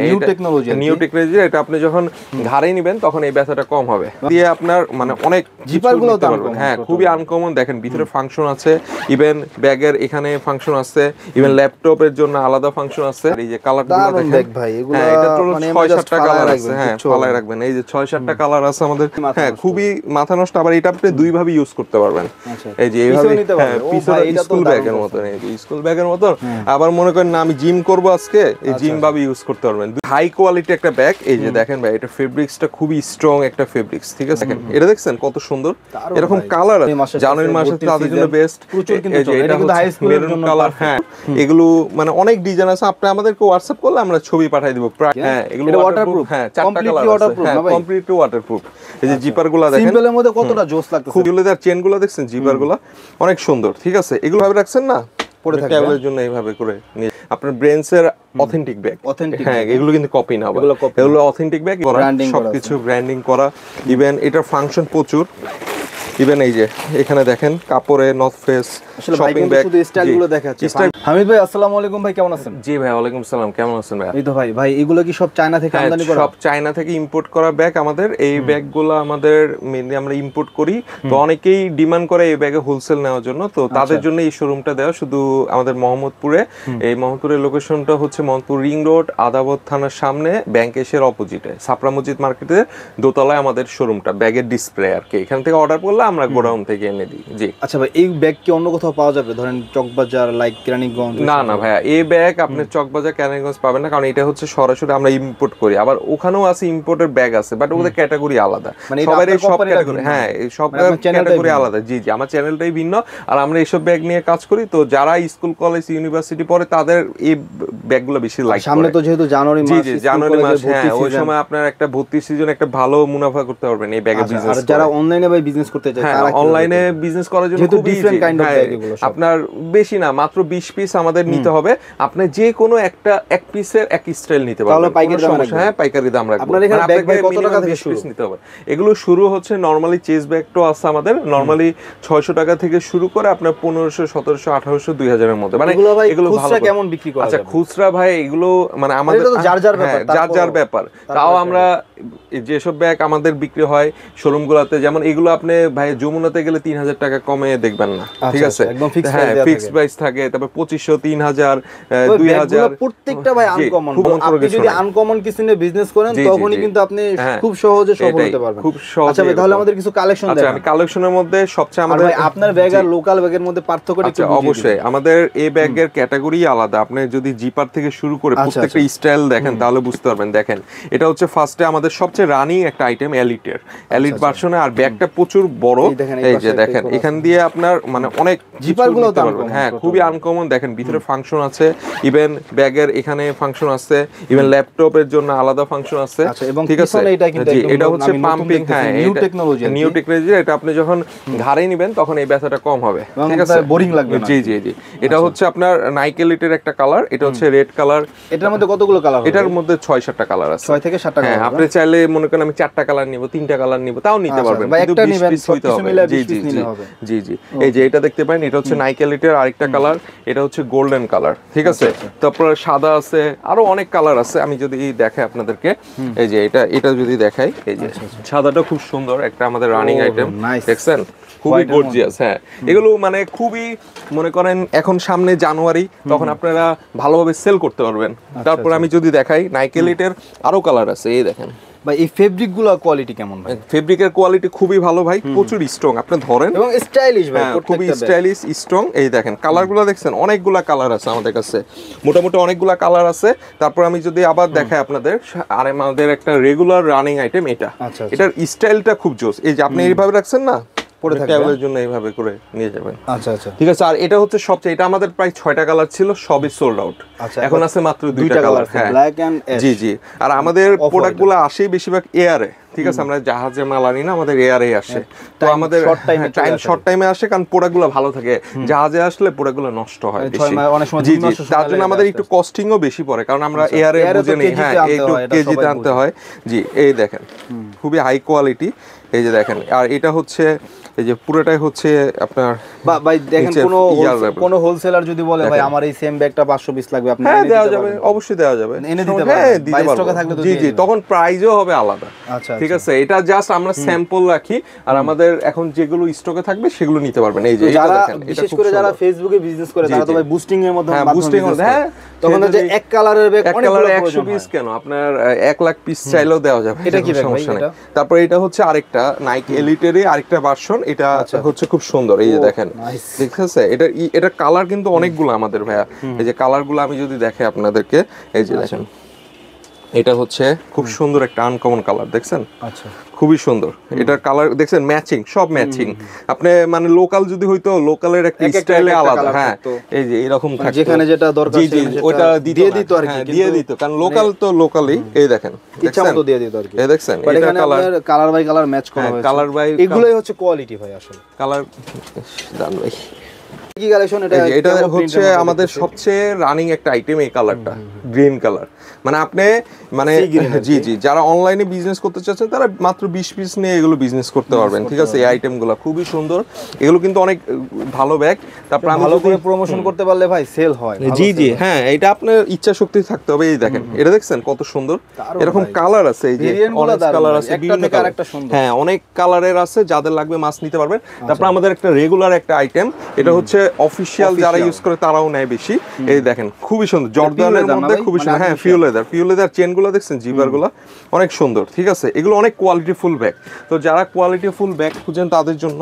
New technology, এটা আপনি যখন ঘাড়ে নেবেন তখন এই ব্যথাটা কম হবে। দিয়ে আপনার মানে অনেক জিপার গুলো হ্যাঁ খুবই আনকমন। দেখেন ভিতরে ফাংশন আছে, ইভেন ব্যাগের এখানে ফাংশন আছে, ইভেন ল্যাপটপের জন্য আলাদা ফাংশন আছে। এই যে কালারগুলো দেখেন ভাই, এগুলো হ্যাঁ এটা তো মানে 6-7টা কালার আছে। হ্যাঁ ফালায় রাখবেন, এই যে 6-7টা কালার আছে আমাদের। হ্যাঁ খুবই মাথা নষ্ট। আবার এটা আপনি দুই ভাবে ইউজ করতে পারবেন। এই যে এইভাবে পিছনে স্কুল ব্যাগের মতো, এই যে স্কুল ব্যাগের মতো। আবার মনে করেন না আমি জিম করব আজকে, এই জিম ভাবে ইউজ করতে পারবেন। হাই কোয়ালিটি একটা ব্যাগ। এই যে দেখেন ভাই, এটা ফেব্রিক্সটা খুবই স্ট্রং একটা ফেব্রিক্স, ঠিক আছে? এটা দেখছেন কত সুন্দর, এরকম কালার জানুয়ারি মাসে তাদের জন্য বেস্ট। এই যে এটা কিন্তু হাই স্কুলের জন্য কালার। হ্যাঁ এগুলো মানে অনেক ডিজাইন আছে, আপনি আমাদেরকে হোয়াটসঅ্যাপ করলে আমরা ছবি পাঠিয়ে দিব। হ্যাঁ এগুলো ওয়াটারপ্রুফ। হ্যাঁ চারটা কালার আছে। হ্যাঁ কমপ্লিটলি ওয়াটারপ্রুফ। এই যে জিপারগুলো দেখেন সিম্পলের মধ্যে কতটা জোস লাগতেছে। খুবগুলোর চেনগুলো দেখছেন, জিপারগুলো অনেক সুন্দর, ঠিক আছে? এগুলো ভাবে রাখছেন না পরে থাকে ট্রাভেলের জন্য এইভাবে করে নিয়ে আপনার ব্র্যান্ডসের অথেন্টিক ব্যাগ। হ্যাঁ এগুলো কিন্তু কপি না, এগুলো অথেন্টিক ব্যাগ, সবকিছু ব্র্যান্ডিং করা। ইভেন এটার ফাংশন প্রচুর। ইভেন এই যে এখানে দেখেন কাপড়ে নর্থ ফেস শপিং ব্যাগ। শুধু স্টাইলগুলো দেখাচ্ছি। হামিদ ভাই আসসালামু আলাইকুম ভাই, কেমন আছেন? জি ভাই ওয়ালাইকুম সালাম, কেমন আছেন ভাই? এই তো ভাই এগুলো কি সব চায়না থেকে আমদানি করা? সব চায়না থেকে ইম্পোর্ট করা ব্যাগ আমাদের। এই ব্যাগগুলো আমাদের মেইনলি আমরা ইম্পোর্ট করি। তো অনেকেই ডিমান্ড করে এই ব্যাগে হোলসেল নেওয়ার জন্য, তো তাদের জন্য এই শোরুমটা দেওয়া শুধু আমাদের মোহাম্মদপুরে। এই মোহাম্মদপুরের লোকেশনটা হচ্ছে মোহাম্মদপুর রিং রোড, আদাবত থানার সামনে, ব্যাংক এসের অপোজিটে ছাপড়া মসজিদ মার্কেটের দোতলায় আমাদের শোরুমটা। ব্যাগের ডিসপ্লে আর কি, এখান থেকে অর্ডার করলে আমরা গোডাউন থেকে এনে দিই। জি আচ্ছা ভাই, এই ব্যাগ কি অন্য কোথাও পাওয়া যাবে, ধরেন চকবাজার লাইক কেরানীগঞ্জ? না ভাইয়া, এই ব্যাগ আপনি চকবাজার কেরানীগঞ্জ পাবেন না, কারণ এটা হচ্ছে সরাসরি আমরা ইম্পোর্ট করি। আবার ওখানেও আছে ইম্পোর্টের ব্যাগ আছে, বাট ওদের ক্যাটাগরি আলাদা। সবার এই সব ক্যাটাগরি, হ্যাঁ সব ক্যাটাগরি আলাদা। জি আমার চ্যানেলটাই ভিন্ন, আর আমরা এইসব ব্যাগ নিয়ে কাজ করি। তো যারা স্কুল কলেজ ইউনিভার্সিটি পড়ে তাদের এই ব্যাগগুলো বেশি লাইক করে। সামনে তো যেহেতু জানুয়ারি মাস, জি জানুয়ারি মাস, হ্যাঁ ওই সময় আপনার একটা ভর্তি সিজন, একটা ভালো মুনাফা করতে পারবেন এই ব্যাগের বিজনেস। আর যারা অনলাইনে ভাই বিজনেস করতে চায়, তারা অনলাইনে বিজনেস করার জন্য খুব ইজি। আপনার বেশি না, মাত্র 20 পিস আমাদের নিতে হবে। আপনি যে কোনো এক পিসের এক স্টাইল নিতে পারবেন। তাহলে পাইকারি দাম রাখবেন? হ্যাঁ পাইকারি দাম রাখবেন। আপনাদের এখানে ব্যাগ ভাই কত টাকা থেকে শুরু? নিতে হবে। এগুলো শুরু হচ্ছে নরমালি চেস ব্যাগটাও আছে আমাদের, নরমালি 600 টাকা থেকে শুরু করে আপনার 1500, 1700, 1800, 2000 এর মধ্যে। মানে এগুলো খুচরা কেমন বিক্রি করা? আচ্ছা খুচরা ভাই এগুলো মানে আমাদের যার ব্যাপার। তাও আমরা যেসব ব্যাগ আমাদের বিক্রি হয় শোরুমগুলোতে, যেমন এগুলো আপনি ভাই যমুনাতে গেলে 3000 টাকা কমে দেখবেন না, ঠিক আছে? হ্যাঁ ফিক্সড প্রাইস থাকে। তারপর 2500, 3000, 2000 প্রত্যেকটা ভাই আনকমন। আপনি যদি আনকমন কিছু নিয়ে বিজনেস করেন তখনই কিন্তু আপনি খুব সহজে সফল হতে পারবেন। খুব সহজে। আচ্ছা ভাই তাহলে আমাদের কিছু কালেকশন দেখান। আচ্ছা আমি কালেকশনের মধ্যে সবচেয়ে আমাদের আপনার ব্যাগ আর লোকাল ব্যাগের মধ্যে পার্থক্যটা কি? অবশ্যই আমাদের এই ব্যাগের ক্যাটাগরি আলাদা। আপনি যদি জিপার থেকে শুরু করে প্রত্যেকটা স্টাইল দেখেন তাহলে বুঝতে পারবেন। দেখেন এটা হচ্ছে ফার্স্টে আমাদের সবচেয়ে রানিং একটা আইটেম, এলিট ভার্সনে। আর ব্যাগটা প্রচুর বড়। এই যে দেখেন এখান দিয়ে আপনার মানে অনেক জিপারগুলো নিতে পারবেন। হ্যাঁ খুবই আনকমন। দেখেন ভিতরে ফাংশন আছে, ইভেন ব্যাগের এখানে ফাংশন আছে, ইভেন ল্যাপটপের জন্য আলাদা ফাংশন আছে, ঠিক আছে? জি এটা হচ্ছে পাম্পিং। হ্যাঁ নিউ টেকনোলজি। এটা আপনি যখন ঘাড়ে নেবেন তখন এই ব্যথাটা কম হবে, ঠিক আছে? বোরিং লাগবে না। জি এটা হচ্ছে আপনার নাইক এলিটের একটা কালার। এটা হচ্ছে রেড কালার। এটার মধ্যে কতগুলো কালার? এটার মধ্যে 6-7টা কালার আছে। 6 থেকে 7টা কালার। আপনি চাইলে মনে করেন আমি 4টা কালার নিব, 3টা কালার নিব, তাও নিতে পারবেন। কিন্তু 20 পিস হইতে হবে। জি এই যে এটা দেখতে পারেন, এটা হচ্ছে নাইক এলিটের আরেকটা কালার। এটা হচ্ছে গোল্ডেন কালার, ঠিক আছে? তারপর সাদা আছে, আরো অনেক কালার আছে। আমি যদি দেখাই আপনাদেরকে, এই যে এটা যদি দেখাই, এই যে সাদাটা খুব সুন্দর একটা আমাদের রানিং আইটেম, দেখছেন? খুবই গর্জিয়াস। হ্যাঁ এগুলো মানে খুবই মনে করেন এখন সামনে জানুয়ারি, তখন আপনারা ভালোভাবে সেল করতে পারবেন। তারপর আমি যদি দেখাই নাইক এলিটের আরো কালার আছে, এই দেখেন ভাই এই ফেব্রিকগুলো কোয়ালিটি কেমন ভাই? ফেব্রিকের কোয়ালিটি খুবই ভালো ভাই, প্রচুর স্ট্রং। আপনি ধরেন এবং স্টাইলিশ ভাই, খুবই স্টাইলিশ স্ট্রং। এই দেখেন কালারগুলো দেখছেন, অনেকগুলা কালার আছে আমাদের কাছে, মোটামুটি অনেকগুলা কালার আছে। তারপর আমি যদি আবার দেখাই আপনাদের, আর আমাদের একটা রেগুলার রানিং আইটেম এটা। এটার স্টাইলটা খুব জোস। এই যে আপনি এইভাবে রাখছেন না, ট্রাভেলের জন্য এইভাবে করে নিয়ে যাবেন। আচ্ছা ঠিক আছে। আর এটা হচ্ছে সবচেয়ে, এটা আমাদের প্রায় 6টা কালার ছিল, সবই সোল্ড আউট। এখন আছে মাত্র 2টা কালার। হ্যাঁ ব্ল্যাক এন্ড অ্যাশ। জি আর আমাদের প্রোডাক্টগুলো আসেই বেশিরভাগ এয়ারে, ঠিক আছে? আমরা জাহাজে মাল আনি না, আমাদের এয়ারে আসে। তো আমাদের শর্ট টাইমে আসে, কারণ প্রোডাক্টগুলো ভালো থাকে। জাহাজে আসলে প্রোডাক্টগুলো নষ্ট হয় বেশি। জি তার জন্য আমাদের একটু কস্টিংও বেশি পড়ে, কারণ আমরা এয়ারে বুঝে নেই। হ্যাঁ একটু কেজিতে আনতে হয়। জি এই দেখেন খুবই হাই কোয়ালিটি। এই যে দেখেন, আর এটা হচ্ছে এই যে পুরোটাই হচ্ছে আপনার ভাই দেখেন কোনো হোলসেলার যদি বলে ভাই আমার এই সেম ব্যাগটা 500 পিস লাগবে, আপনি হ্যাঁ দেওয়া যাবে, অবশ্যই দেওয়া যাবে, এনে দিতে হ্যাঁ পারবেন, দিতে পারবো। জি জি, তখন প্রাইসও হবে আলাদা। আচ্ছা ঠিক আছে, এটা জাস্ট আমরা স্যাম্পল রাখি, আর আমাদের এখন যেগুলো স্টকে থাকবে সেগুলো নিতে পারবেন। এই যে যারা বিশেষ করে যারা ফেসবুকে বিজনেস করে তারা তো ভাই বুস্টিং এর মধ্যে, হ্যাঁ বুস্টিং এর মধ্যে, হ্যাঁ তখন যে এক কালারের ব্যাগ অনেক কালারে 100 পিস কেন, আপনার 1 লাখ পিস চাইলেও দেওয়া যাবে, এটা কি ব্যাগ ভাই? তারপর এটা হচ্ছে আরেকটা নাইকি এলিটেরই আরেকটা ভার্সন, এটা হচ্ছে খুব সুন্দর। এই যে দেখেন, ঠিক আছে, এটা কালার কিন্তু অনেকগুলো আমাদের ভাইয়া। এই যে কালারগুলো আমি যদি দেখে আপনাদেরকে, এই যে দেখেন, এটা হচ্ছে খুব সুন্দর একটা আনকমন কালার, দেখছেন? আচ্ছা, খুবই সুন্দর। এটার কালার দেখছেন, ম্যাচিং, সব ম্যাচিং। আপনি মানে লোকাল যদি হইতো, লোকালের একটা স্টাইলে আলাদা, হ্যাঁ এই যে এরকম থাকতো, যেখানে যেটা দরকার জি জি ওটা দিয়ে দিত আর কি, দিয়ে দিত, কারণ লোকাল তো লোকালি। এই দেখেন, ইচ্ছা মতো দিয়ে দিত আর কি। এই দেখছেন, এটা কালার বাই কালার ম্যাচ করা হয়েছে, কালার বাই, এগুলাই হচ্ছে কোয়ালিটি ভাই আসলে। কালার দান ভাই, কি কালেকশন এটা? এটা হচ্ছে আমাদের সবচেয়ে রানিং একটা আইটেম, এই কালারটা গ্রিন কালার। মানে আপনি মানে জি জি, যারা অনলাইনে বিজনেস করতে চাচ্ছেন তারা মাত্র 20 পিস নিয়ে এগুলো বিজনেস করতে পারবেন। ঠিক আছে, এই আইটেমগুলো খুবই সুন্দর, এগুলো কিন্তু অনেক ভালো ব্যাগ। তারপর ভালো করে প্রমোশন করতে পারলে ভাই সেল হয়। জি জি, হ্যাঁ এটা আপনার ইচ্ছা শক্তি থাকতে হবে। এই দেখেন, এটা দেখছেন কত সুন্দর, এরকম কালার আছে, এই যে অনেক কালার আছে, বিভিন্ন কালার, হ্যাঁ অনেক কালারের আছে, যাদের লাগবে মাছ নিতে পারবেন। তারপর আমাদের একটা রেগুলার একটা আইটেম, এটা হচ্ছে অফিশিয়াল যারা ইউজ করে তারাও নেয় বেশি। এই দেখেন, খুবই সুন্দর, জর্দানের মধ্যে খুবই সুন্দর, হ্যাঁ পিওর লেদার চেনগুলো দেখছেন, জিপারগুলো অনেক সুন্দর। ঠিক আছে, এগুলো অনেক কোয়ালিটিফুল ব্যাগ, তো যারা কোয়ালিটিফুল ব্যাগ খুঁজেন তাদের জন্য।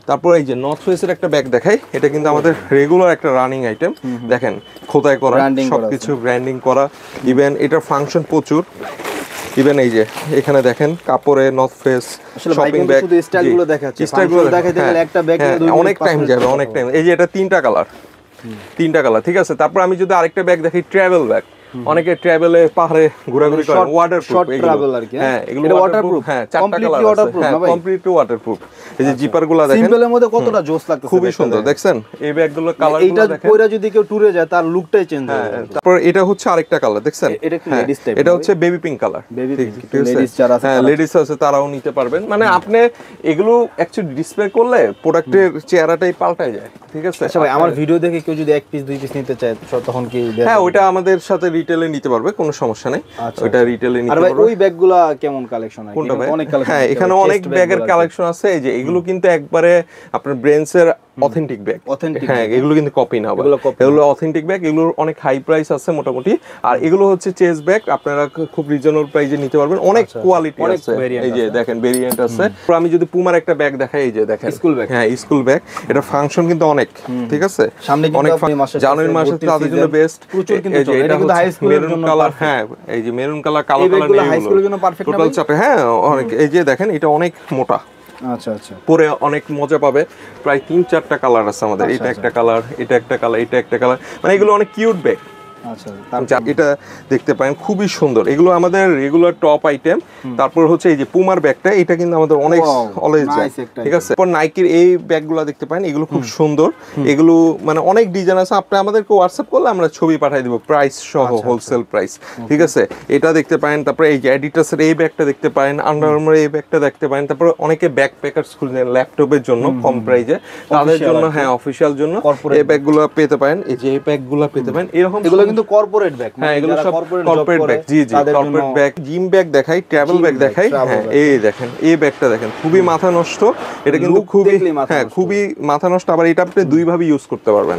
তারপর এই যে নর্থ ফেসের একটা ব্যাগ দেখাই, এটা কিন্তু আমাদের রেগুলার একটা রানিং আইটেম। দেখেন, খোদাই করা, সবকিছু ব্র্যান্ডিং করা, ইভেন এটার ফাংশন প্রচুর। ইভেন এই যে এখানে দেখেন কাপড়ে নর্থ ফেস শপিং ব্যাগ, স্টাইলগুলো দেখাচ্ছে, স্টাইলগুলো দেখাইতে গেলে একটা ব্যাগ অনেক টাইম যাবে, অনেক টাইম। এই যে এটা তিনটা কালার, ঠিক আছে। তারপর আমি যদি আরেকটা ব্যাগ দেখি, ট্রাভেল ব্যাগ, অনেকে ট্রাভেলে পাহাড়ে ঘোরাঘুরি করে, ওয়াটারপ্রুফ, হ্যাঁ এগুলো ওয়াটারপ্রুফ, হ্যাঁ চারটা কালার আছে, হ্যাঁ কমপ্লিটলি ওয়াটারপ্রুফ। এই যে জিপারগুলো দেখেন, সিম্পলের মধ্যে কতটা জোস লাগতেছে, খুবই সুন্দর, দেখছেন এই ব্যাগগুলোর কালারগুলো দেখেন। এইটা পরে যদি কেউ ট্যুরে যায় তার লুকটাই চেঞ্জ হয়ে যায়। তারপর এটা হচ্ছে আরেকটা কালার, দেখছেন, এটা হচ্ছে বেবি পিঙ্ক কালার, লেডিস যারা আছে, হ্যাঁ লেডিস আছে তারাও নিতে পারবেন। মানে আপনি এগুলো অ্যাকচুয়ালি ডিসপ্লে করলে প্রোডাক্টের চেহারাটাই পাল্টায় যায়। ঠিক আছে, আচ্ছা ভাই, আমার ভিডিও দেখে কেউ যদি 1 পিস 2 পিস নিতে চায় তখন কি? হ্যাঁ ওইটা আমাদের সাথে রিটেলে নিতে পারবে, কোনো সমস্যা নেই, ওইটা রিটেলে নিতে পারবে। আর ভাই ওই ব্যাগগুলো কেমন কালেকশন আছে? অনেক কালেকশন, হ্যাঁ এখানে অনেক ব্যাগের কালেকশন আছে। এই যে এগুলো কিন্তু একবারে আপনার ব্র্যান্ডসের অথেন্টিক ব্যাগ, হ্যাঁ এগুলো কিন্তু কপি না, এগুলো অথেন্টিক ব্যাগ, এগুলোর অনেক হাই প্রাইস আছে মোটামুটি। আর এগুলো হচ্ছে চেস ব্যাগ, আপনারা খুব রিজনেবল প্রাইসে নিতে পারবেন, অনেক কোয়ালিটি আছে। এই যে দেখেন ভেরিয়েন্ট আছে। আমি যদি পুমার একটা ব্যাগ দেখাই, এই যে দেখেন স্কুল ব্যাগ, হ্যাঁ স্কুল ব্যাগ, এটা ফাংশন কিন্তু অনেক, ঠিক আছে, সামনে অনেক জানুয়ারি মাসে তাদের জন্য বেস্ট। প্রচুর কিন্তু এটা কিন্তু হাই স্কুলের জন্য কালার, হ্যাঁ এই যে মেরুন কালার, কালো কালার নেই, হাই স্কুলের জন্য পারফেক্ট না টোটাল চাপে, হ্যাঁ অনেক। এই যে দেখেন, এটা অনেক মোটা, আচ্ছা আচ্ছা, পরে অনেক মজা পাবে। প্রায় 3-4টা কালার আছে আমাদের, এটা একটা কালার, এটা একটা কালার, এটা একটা কালার, মানে এগুলো অনেক কিউট ব্যাগ। আচ্ছা, এটা দেখতে পারেন, খুবই সুন্দর, এগুলো আমাদের রেগুলার টপ আইটেম। তারপর হচ্ছে এই যে পুমার ব্যাগটা, এটা কিন্তু আমাদের অনেক অলওয়েজ যায়, ঠিক আছে। তারপর নাইকির এই ব্যাগগুলো দেখতে পারেন, এগুলো খুব সুন্দর, এগুলো মানে অনেক ডিজাইন আছে। আপনি আমাদেরকে হোয়াটসঅ্যাপ করলে আমরা ছবি পাঠিয়ে দিব, প্রাইস সহ, হোলসেল প্রাইস, ঠিক আছে। এটা দেখতে পারেন, তারপর এই যে অ্যাডিডাসের এই ব্যাগটা দেখতে পারেন, আন্ডার আর্মার এই ব্যাগটা দেখতে পারেন। তারপর অনেকে ব্যাকপ্যাকার্স খুঁজছেন ল্যাপটপের জন্য কম প্রাইসে, তাদের জন্য হ্যাঁ অফিশিয়াল জন্য এই ব্যাগগুলো পেতে পারেন। এই যে এই ব্যাগগুলো পেতে পারেন, এরকম কিন্তু কর্পোরেট ব্যাগ, হ্যাঁ এগুলো সব কর্পোরেট ব্যাগ। জি জি, কর্পোরেট ব্যাগ, জিম ব্যাগ দেখাই, ট্রাভেল ব্যাগ দেখাই। হ্যাঁ এই দেখেন, এই ব্যাগটা দেখেন, খুবই মাথা নষ্ট, এটা কিন্তু খুবই, হ্যাঁ খুবই মাথা নষ্ট। আবার এটা আপনি দুই ভাবে ইউজ করতে পারবেন,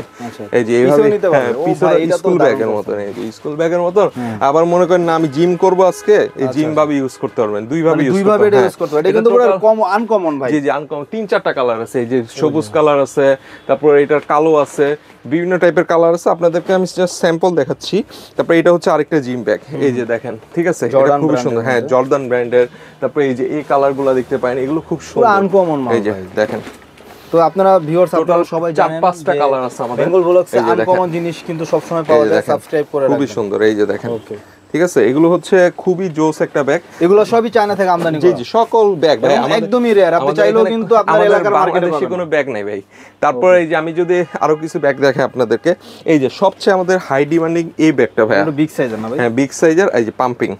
এই যে এইভাবে, হ্যাঁ পিছনে স্কুল ব্যাগের মতন, এই যে স্কুল ব্যাগের মতন। আবার মনে করেন না আমি জিম করব আজকে, এই জিম ভাবে ইউজ করতে পারবেন, দুই ভাবে ইউজ করতে পারবেন। এটা কিন্তু পুরো আনকমন ভাই। জি জি, আনকমন। 3-4টা কালার আছে, এই যে সবুজ কালার আছে, তারপর এটার কালো আছে, বিভিন্ন টাইপের কালার আছে। আপনাদেরকে আমি জাস্ট স্যাম্পল দেখাচ্ছি। তারপর এটা হচ্ছে আরেকটা জিম ব্যাগ, এই যে দেখেন, ঠিক আছে, এটা খুব সুন্দর, হ্যাঁ জর্দান ব্র্যান্ডের। তারপর এই যে এই কালারগুলো দেখতে পারেন, এগুলো খুব সুন্দর, আনকমন। এই যে দেখেন। তো আপনারা ভিউয়ার্স, আপনারা সবাই জানেন 4-5টা কালার আছে আমাদের বেঙ্গল ব্লগসে, আনকমন জিনিস কিন্তু সব সময় পাওয়া যায়। সাবস্ক্রাইব করে রাখবেন, খুবই সুন্দর। এই যে দেখেন, ঠিক আছে, এগুলো হচ্ছে খুবই জোস একটা ব্যাগ। এগুলো সবই চায়না থেকে আমদানি করা। জি জি, সকল ব্যাগ ভাই একদমই রেয়ার, আপনি চাইলেও কিন্তু আপনার এলাকার মার্কেটে বাংলাদেশে কোনো ব্যাগ নাই ভাই। তারপরে এই যে আমি যদি আরো কিছু ব্যাগ দেখাই আপনাদেরকে, এই যে সবচেয়ে আমাদের হাই ডিমান্ডিং এই ব্যাগটা ভাই, বিগ সাইজের না ভাই? হ্যাঁ বিগ সাইজের, এই যে পাম্পিং।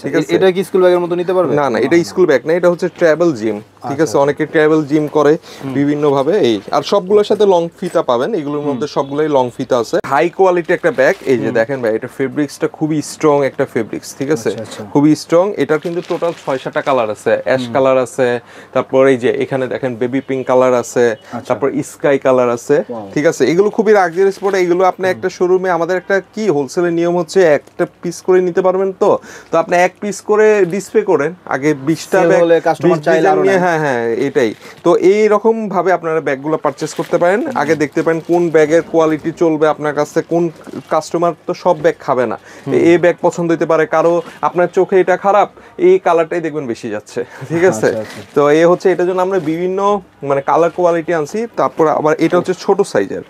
ঠিক আছে, এটা কি স্কুল ব্যাগের মতো নিতে পারবে? না না, এটা স্কুল ব্যাগ না, এটা হচ্ছে ট্রাভেল জিম। ঠিক আছে, অনেকে ট্রাভেল জিম করে বিভিন্ন ভাবে। এই আর সবগুলোর সাথে লং ফিতা পাবেন, এগুলোর মধ্যে সবগুলোই লং ফিতা আছে। হাই কোয়ালিটি একটা ব্যাগ। এই যে দেখেন ভাই, এটা ফেব্রিক্সটা খুবই স্ট্রং একটা ফেব্রিক্স। ঠিক আছে, খুবই স্ট্রং। এটার কিন্তু টোটাল 6-7টা কালার আছে। অ্যাশ কালার আছে, তারপর এই যে এখানে দেখেন বেবি পিঙ্ক কালার আছে, তারপর স্কাই কালার আছে। ঠিক আছে, এগুলো খুবই লাক্সারিয়াস প্রোডাক্ট। এগুলো আপনি একটা শোরুমে, আমাদের একটা কি হোলসেলের নিয়ম হচ্ছে একটা পিস করে নিতে পারবেন। তো আপনি এক পিস করে ডিসপ্লে করেন, আগে 20টা ব্যাগ কাস্টমার চাইলে আরো। হ্যাঁ হ্যাঁ, এটাই তো। এই রকম ভাবে আপনারা ব্যাগগুলো পারচেজ করতে পারেন। আগে দেখতে পারেন কোন ব্যাগের কোয়ালিটি চলবে আপনার কাছে, কোন কাস্টমার তো সব ব্যাগ খাবে না। এই ব্যাগ পছন্দ হতে পারে কারো, আপনার চোখে এটা খারাপ, এই কালারটাই দেখবেন বেশি যাচ্ছে। ঠিক আছে, তো এই হচ্ছে এটার জন্য আমরা বিভিন্ন মানে কালার কোয়ালিটি আনছি। তারপর আবার এটা হচ্ছে ছোট সাইজের,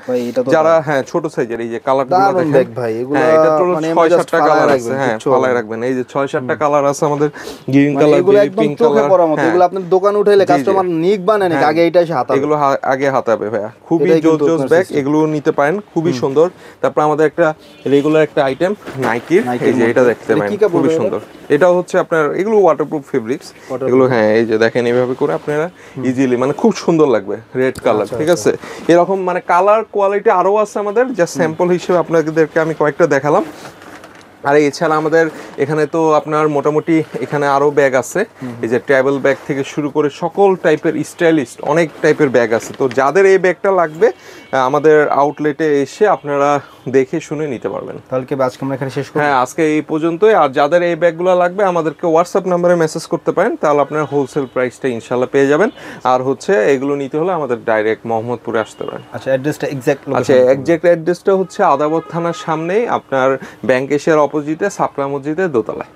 যারা হ্যাঁ ছোট সাইজের, এই যে কালারগুলো দেখেন ভাই, এগুলো এটা তো 6-7টা কালার আছে। হ্যাঁ, ফালায় রাখবেন। এই যে 6-7টা কালার আছে আমাদের, গ্রিন কালার, পিঙ্ক কালার। এগুলো আপনার দোকানে উঠাইলে কাস্টমার নিক বানায় নাকি আগে এইটাই হাতাবে? এগুলো আগে হাতাবে ভাইয়া। খুবই জোস ব্যাগ, এগুলো নিতে পারেন, খুবই সুন্দর। তারপর আমাদের একটা রেগুলার একটা আইটেম নাইকির, এই যে এটা দেখতে পারেন, খুবই সুন্দর। এটা হচ্ছে আপনার, এগুলো ওয়াটারপ্রুফ ফেব্রিক্স এগুলো। হ্যাঁ, এই যে দেখেন, এইভাবে করে আপনারা ইজিলি, মানে খুব সুন্দর লাগবে, রেড কালার। ঠিক আছে, এরকম মানে কালার কোয়ালিটি আরো আছে আমাদের, জাস্ট স্যাম্পল হিসেবে আপনাদেরকে আমি কয়েকটা দেখালাম। আর এছাড়া আমাদের এখানে তো আপনার মোটামুটি এখানে আরো ব্যাগ আছে। এই যে ট্রাভেল ব্যাগ থেকে শুরু করে সকল টাইপের স্টাইলিস্ট অনেক টাইপের ব্যাগ আছে। তো যাদের এই ব্যাগটা লাগবে আমাদের আউটলেটে এসে আপনারা দেখে শুনে নিতে পারবেন। তাহলে কি আজকে আমরা এখানে শেষ করব? হ্যাঁ, আজকে এই পর্যন্তই। আর যাদের এই ব্যাগগুলো লাগবে আমাদেরকে হোয়াটসঅ্যাপ নাম্বারে মেসেজ করতে পারেন, তাহলে আপনার হোলসেল প্রাইসটা ইনশাআল্লাহ পেয়ে যাবেন। আর হচ্ছে এগুলো নিতে হলে আমাদের ডাইরেক্ট মোহাম্মদপুরে আসতে পারেন। আচ্ছা, অ্যাড্রেসটা এক্স্যাক্ট লোকেশন? আচ্ছা, এক্স্যাক্ট অ্যাড্রেসটা হচ্ছে আদাবর থানার সামনেই, আপনার ব্যাংক এশিয়ার অপোজিটে সাপলা মসজিদের দোতলায়।